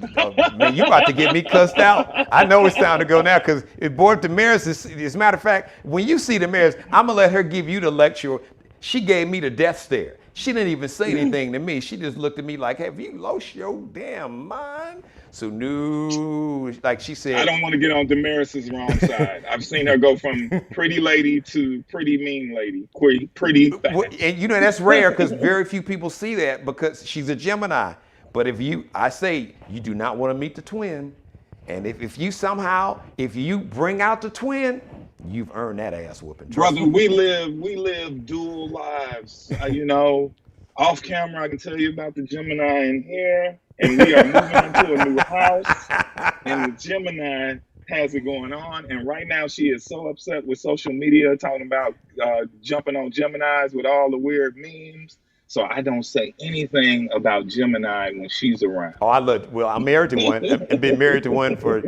Man, you about to get me cussed out. I know it's time to go now because if board Damaris is, as a matter of fact, when you see Damaris, I'm gonna let her give you the lecture. She gave me the death stare. She didn't even say anything to me. She just looked at me like, "Have you lost your damn mind?" So no, like she said. I don't want to get on Damaris's wrong side. I've seen her go from pretty lady to pretty mean lady, pretty fast. And you know that's rare because very few people see that because she's a Gemini. But I say you do not want to meet the twin, and if you bring out the twin, you've earned that ass whooping. Brother, we live dual lives. Off camera, I can tell you about the Gemini in here, and we are moving into a new house, and the Gemini has it going on. And right now, she is so upset with social media, talking about jumping on Geminis with all the weird memes. So I don't say anything about Gemini when she's around. Oh, I'm married to one. I've been married to one for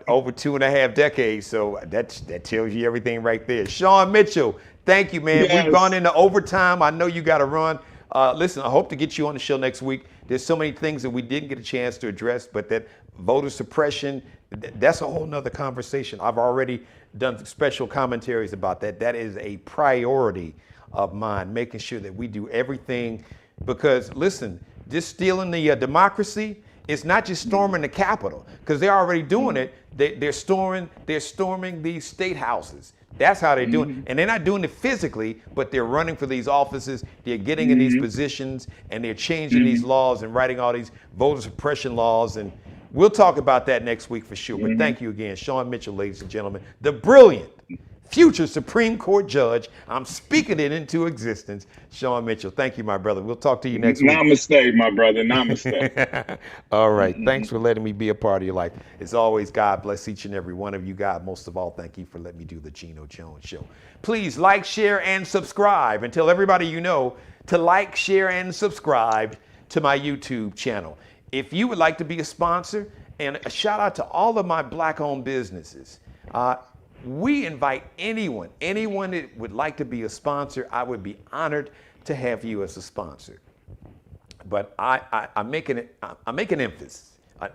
over 2.5 decades. So that tells you everything right there. Shawn Mitchell, thank you, man. Yes. We've gone into overtime. I know you got to run. Listen, I hope to get you on the show next week. There's so many things that we didn't get a chance to address, but that voter suppression, that's a whole nother conversation. I've already done special commentaries about that. That is a priority of mine, making sure that we do everything, because listen, just stealing the democracy, it's not just storming the Capitol, because they're already doing it. They're storming these state houses. That's how they're doing it. And they're not doing it physically, but they're running for these offices, they're getting in these positions, and they're changing these laws and writing all these voter suppression laws. And we'll talk about that next week for sure. But thank you again, Shawn Mitchell, ladies and gentlemen, the brilliant future Supreme Court judge. I'm speaking it into existence. Shawn Mitchell, thank you, my brother. We'll talk to you next week. Namaste, my brother. Namaste. All right. Thanks for letting me be a part of your life. As always, God bless each and every one of you. God, most of all, thank you for letting me do the Geno Jones Show. Please like, share, and subscribe. And tell everybody you know to like, share, and subscribe to my YouTube channel. If you would like to be a sponsor, and a shout out to all of my Black-owned businesses. We invite anyone that would like to be a sponsor. I would be honored to have you as a sponsor. But I make an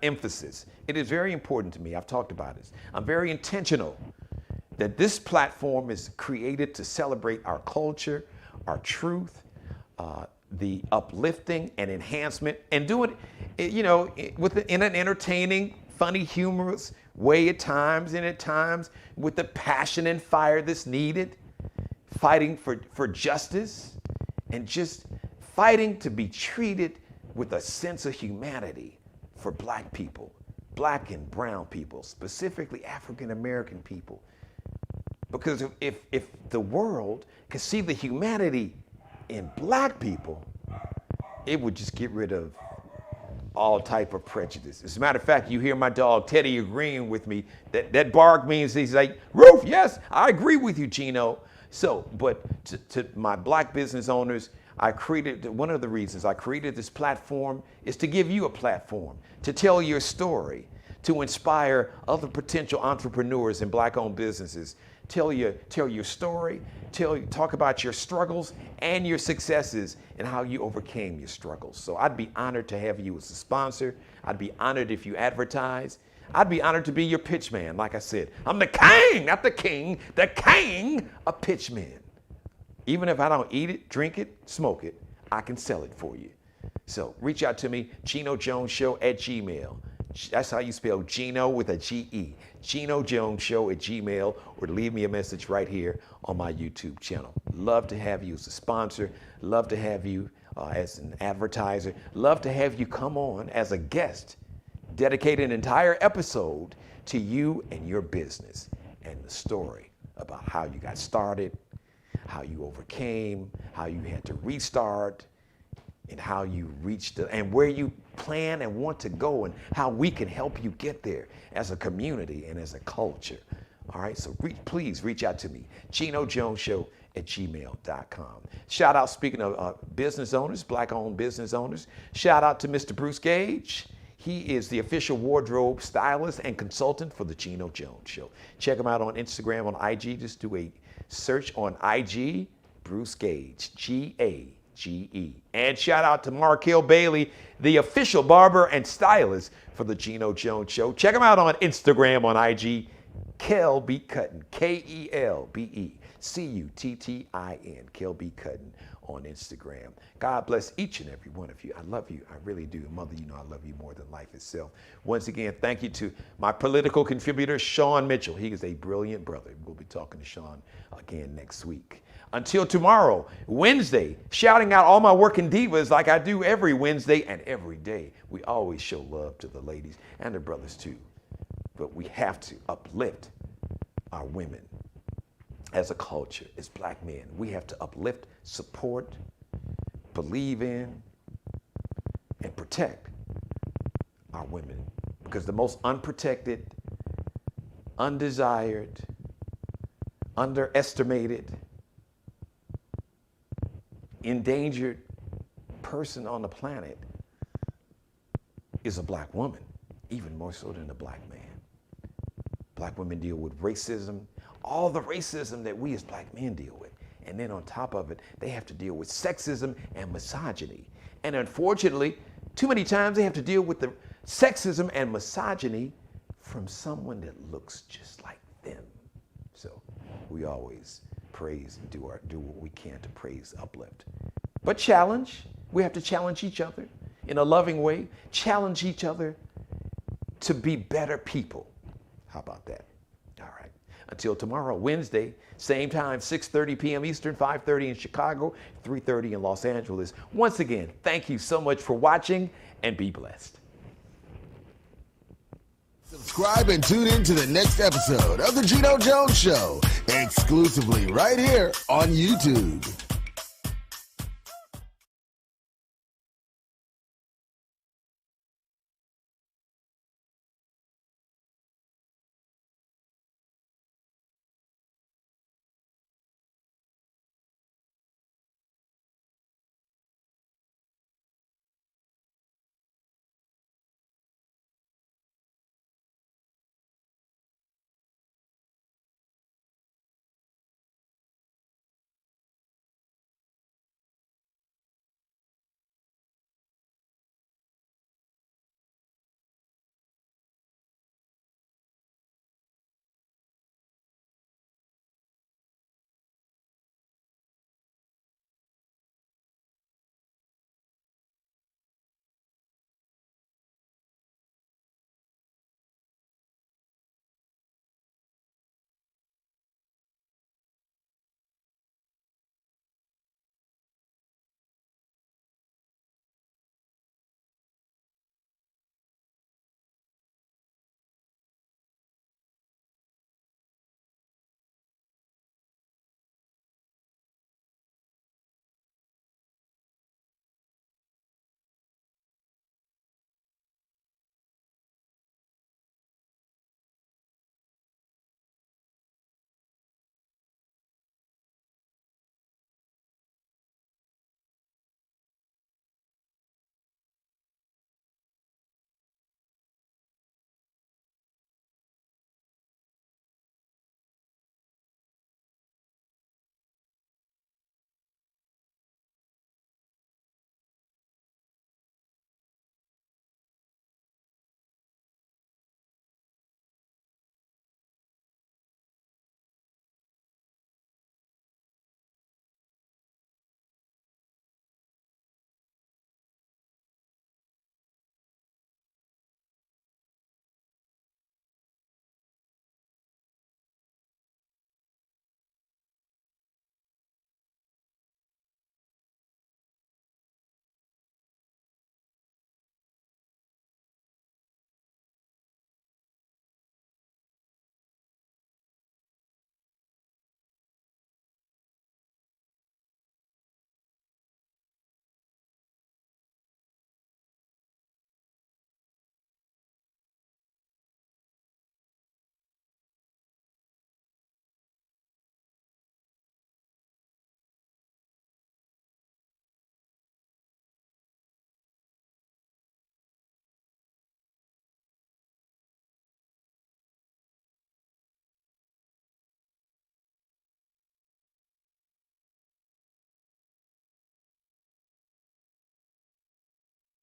emphasis. It is very important to me. I've talked about this. I'm very intentional that this platform is created to celebrate our culture, our truth, the uplifting and enhancement, and do it, in an entertaining, funny, humorous way at times, and at times with the passion and fire that's needed, fighting for justice, and just fighting to be treated with a sense of humanity for Black people, Black and brown people, specifically African American people. Because if the world could see the humanity in Black people, it would just get rid of all type of prejudice. As a matter of fact, you hear my dog Teddy agreeing with me. That bark means he's like, Roof, yes, I agree with you, Geno. So, but to my Black business owners, one of the reasons I created this platform is to give you a platform, to tell your story, to inspire other potential entrepreneurs in Black-owned businesses. Tell your story, talk about your struggles and your successes and how you overcame your struggles. So I'd be honored to have you as a sponsor. I'd be honored if you advertise. I'd be honored to be your pitch man. Like I said, I'm the king, not the king of pitch men. Even if I don't eat it, drink it, smoke it, I can sell it for you. So reach out to me, GenoJonesShow@gmail.com. That's how you spell Geno with a G-E. Geno Jones Show at Gmail, or leave me a message right here on my YouTube channel. Love to have you as a sponsor. Love to have you as an advertiser. Love to have you come on as a guest. Dedicate an entire episode to you and your business and the story about how you got started, how you overcame, how you had to restart, and how you reached and where you plan and want to go, and how we can help you get there as a community and as a culture. All right, so please reach out to me, Geno Jones Show at gmail.com. Shout out, speaking of business owners, black-owned business owners, shout out to Mr. Bruce Gage. He is the official wardrobe stylist and consultant for the Geno Jones Show. Check him out on Instagram, on IG. Just do a search on IG, Bruce Gage, Gage. And shout out to Markel Bailey, the official barber and stylist for the Geno Jones Show. Check him out on Instagram, on IG, Kelby Cuttin, KelbeCuttin, Kelby Cuttin on Instagram. God bless each and every one of you. I love you. I really do. Mother, you know I love you more than life itself. Once again, thank you to my political contributor, Shawn Mitchell. He is a brilliant brother. We'll be talking to Shawn again next week. Until tomorrow, Wednesday, shouting out all my working divas like I do every Wednesday and every day. We always show love to the ladies and the brothers too. But we have to uplift our women as a culture, as black men. We have to uplift, support, believe in, and protect our women. Because the most unprotected, undesired, underestimated, endangered person on the planet is a black woman, even more so than a black man. Black women deal with racism, all the racism that we as black men deal with. And then on top of it, they have to deal with sexism and misogyny. And unfortunately, too many times they have to deal with the sexism and misogyny from someone that looks just like them. So we always praise and do what we can to praise, uplift. But challenge, we have to challenge each other in a loving way, challenge each other to be better people. How about that? All right. Until tomorrow, Wednesday, same time, 6:30 p.m. Eastern, 5:30 in Chicago, 3:30 in Los Angeles. Once again, thank you so much for watching, and be blessed. Subscribe and tune in to the next episode of The Geno Jones Show, exclusively right here on YouTube.